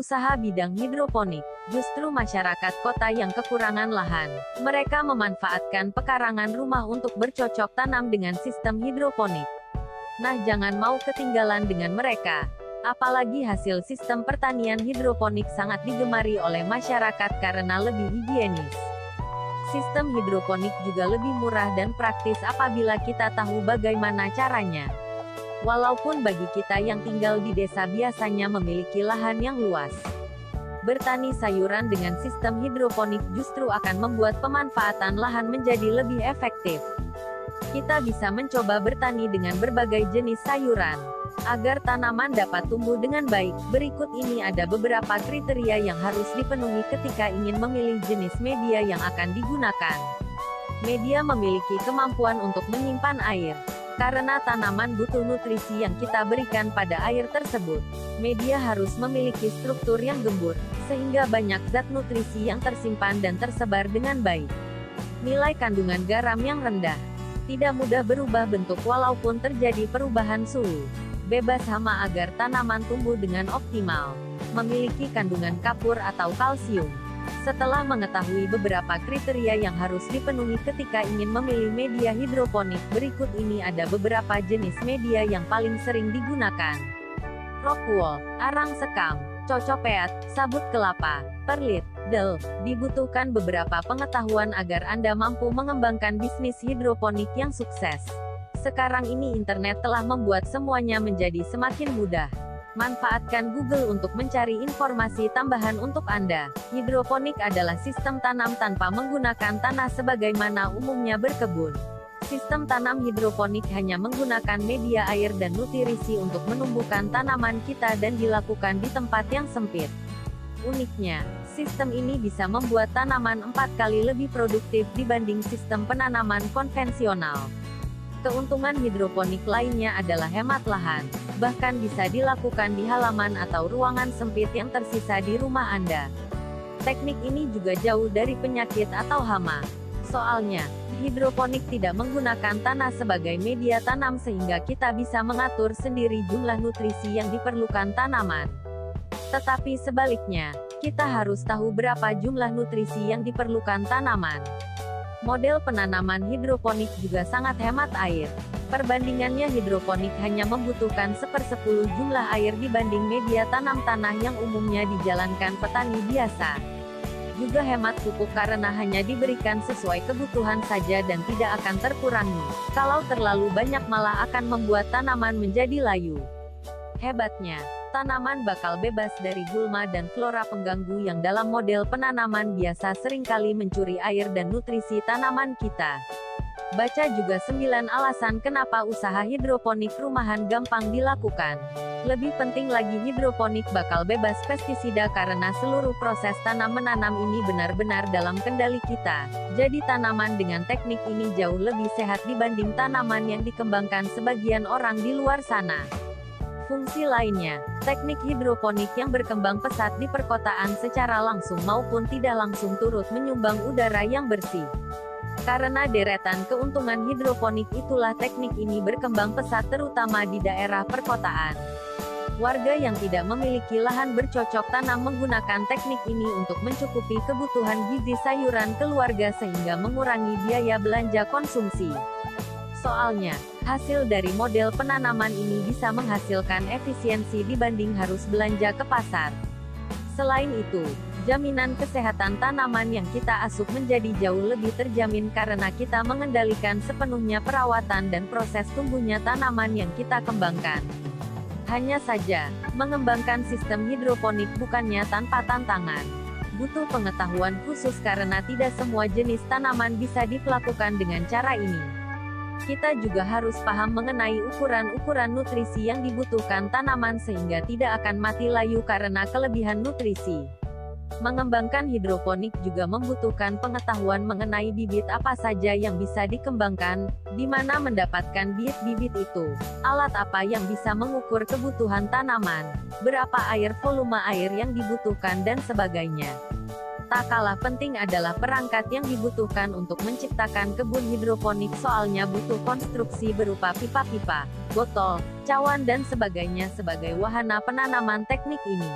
usaha bidang hidroponik. Justru masyarakat kota yang kekurangan lahan. Mereka memanfaatkan pekarangan rumah untuk bercocok tanam dengan sistem hidroponik. Nah, jangan mau ketinggalan dengan mereka. Apalagi hasil sistem pertanian hidroponik sangat digemari oleh masyarakat karena lebih higienis. Sistem hidroponik juga lebih murah dan praktis apabila kita tahu bagaimana caranya. Walaupun bagi kita yang tinggal di desa biasanya memiliki lahan yang luas, bertani sayuran dengan sistem hidroponik justru akan membuat pemanfaatan lahan menjadi lebih efektif. Kita bisa mencoba bertani dengan berbagai jenis sayuran. Agar tanaman dapat tumbuh dengan baik, berikut ini ada beberapa kriteria yang harus dipenuhi ketika ingin memilih jenis media yang akan digunakan. Media memiliki kemampuan untuk menyimpan air. Karena tanaman butuh nutrisi yang kita berikan pada air tersebut, media harus memiliki struktur yang gembur, sehingga banyak zat nutrisi yang tersimpan dan tersebar dengan baik. Nilai kandungan garam yang rendah. Tidak mudah berubah bentuk walaupun terjadi perubahan suhu. Bebas hama agar tanaman tumbuh dengan optimal. Memiliki kandungan kapur atau kalsium. Setelah mengetahui beberapa kriteria yang harus dipenuhi ketika ingin memilih media hidroponik, berikut ini ada beberapa jenis media yang paling sering digunakan. Rockwool, arang sekam, cocopeat, sabut kelapa, perlit, del. Dibutuhkan beberapa pengetahuan agar Anda mampu mengembangkan bisnis hidroponik yang sukses. Sekarang ini internet telah membuat semuanya menjadi semakin mudah. Manfaatkan Google untuk mencari informasi tambahan untuk Anda. Hidroponik adalah sistem tanam tanpa menggunakan tanah sebagaimana umumnya berkebun. Sistem tanam hidroponik hanya menggunakan media air dan nutrisi untuk menumbuhkan tanaman kita dan dilakukan di tempat yang sempit. Uniknya, sistem ini bisa membuat tanaman 4 kali lebih produktif dibanding sistem penanaman konvensional. Keuntungan hidroponik lainnya adalah hemat lahan. Bahkan bisa dilakukan di halaman atau ruangan sempit yang tersisa di rumah Anda. Teknik ini juga jauh dari penyakit atau hama. Soalnya, hidroponik tidak menggunakan tanah sebagai media tanam sehingga kita bisa mengatur sendiri jumlah nutrisi yang diperlukan tanaman. Tetapi sebaliknya, kita harus tahu berapa jumlah nutrisi yang diperlukan tanaman. Model penanaman hidroponik juga sangat hemat air. Perbandingannya hidroponik hanya membutuhkan 1/10 jumlah air dibanding media tanam tanah yang umumnya dijalankan petani biasa. Juga hemat pupuk karena hanya diberikan sesuai kebutuhan saja dan tidak akan terkurangi. Kalau terlalu banyak malah akan membuat tanaman menjadi layu. Hebatnya, tanaman bakal bebas dari gulma dan flora pengganggu yang dalam model penanaman biasa seringkali mencuri air dan nutrisi tanaman kita. Baca juga 9 alasan kenapa usaha hidroponik rumahan gampang dilakukan. Lebih penting lagi, hidroponik bakal bebas pestisida karena seluruh proses tanam menanam ini benar-benar dalam kendali kita. Jadi tanaman dengan teknik ini jauh lebih sehat dibanding tanaman yang dikembangkan sebagian orang di luar sana. Fungsi lainnya, teknik hidroponik yang berkembang pesat di perkotaan secara langsung maupun tidak langsung turut menyumbang udara yang bersih. Karena deretan keuntungan hidroponik itulah teknik ini berkembang pesat terutama di daerah perkotaan. Warga yang tidak memiliki lahan bercocok tanam menggunakan teknik ini untuk mencukupi kebutuhan gizi sayuran keluarga sehingga mengurangi biaya belanja konsumsi. Soalnya, hasil dari model penanaman ini bisa menghasilkan efisiensi dibanding harus belanja ke pasar. Selain itu, jaminan kesehatan tanaman yang kita asup menjadi jauh lebih terjamin karena kita mengendalikan sepenuhnya perawatan dan proses tumbuhnya tanaman yang kita kembangkan. Hanya saja, mengembangkan sistem hidroponik bukannya tanpa tantangan. Butuh pengetahuan khusus karena tidak semua jenis tanaman bisa dilakukan dengan cara ini. Kita juga harus paham mengenai ukuran-ukuran nutrisi yang dibutuhkan tanaman sehingga tidak akan mati layu karena kelebihan nutrisi. Mengembangkan hidroponik juga membutuhkan pengetahuan mengenai bibit apa saja yang bisa dikembangkan, di mana mendapatkan bibit-bibit itu, alat apa yang bisa mengukur kebutuhan tanaman, berapa volume air yang dibutuhkan dan sebagainya. Tak kalah penting adalah perangkat yang dibutuhkan untuk menciptakan kebun hidroponik soalnya butuh konstruksi berupa pipa-pipa, botol, cawan dan sebagainya sebagai wahana penanaman teknik ini.